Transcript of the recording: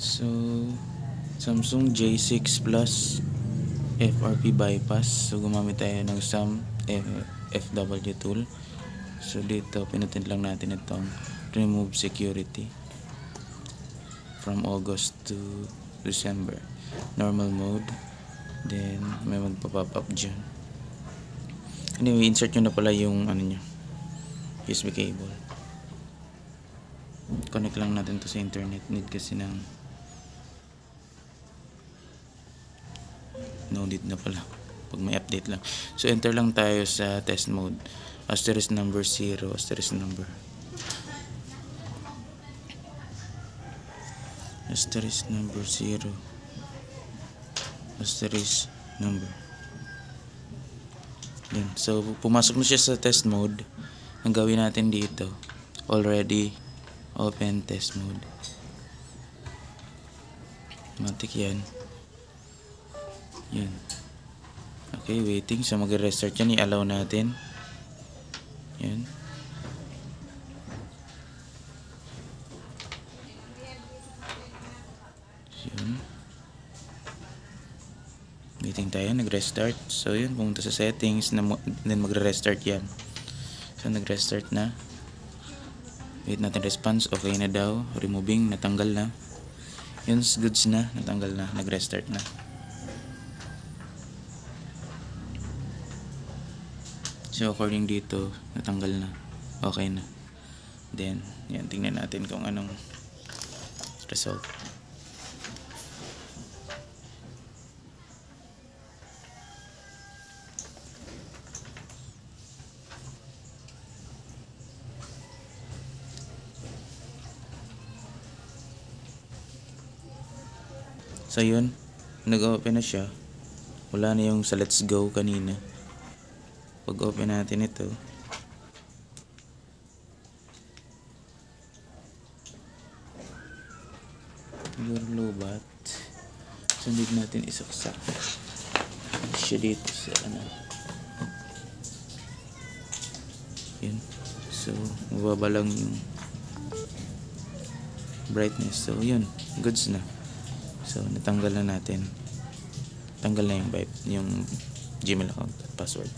So, Samsung J6 Plus FRP bypass. So, gumamit tayo ng FW tool. So, dito, pinutin lang natin itong remove security from August to December. Normal mode. Then, may magpa-pop up dyan. Anyway, insert nyo na pala yung USB cable. Connect lang natin to sa internet. Need kasi ng no need na pala pag may update lang. So enter lang tayo sa test mode, asterisk number 0, asterisk number, asterisk number 0, asterisk number. Yan. So pumasok na siya sa test mode. Ang gawin natin dito, already open test mode. Matik yan. Yan. Okay, waiting. So mag-restart yan. I-allow natin. Yan. Yan. Waiting tayo. Nag-restart. So yun. Pumunta sa settings. Then magre-restart yan. So nag-restart na. Wait natin response. Okay na daw. Removing. Natanggal na. Yun. Goods na. Natanggal na. Nag-restart na. So according dito, natanggal na. Okay na. Then, yan, tingnan natin kung anong result. So yun, nag-open na siya. Wala na yung sa let's go kanina. Pag open natin ito, your lobat. So need natin isaksak siya dito sa yun. So mababa lang yung brightness. So yun, goods na. So natanggal na natin. Tanggal na yung Gmail account at password.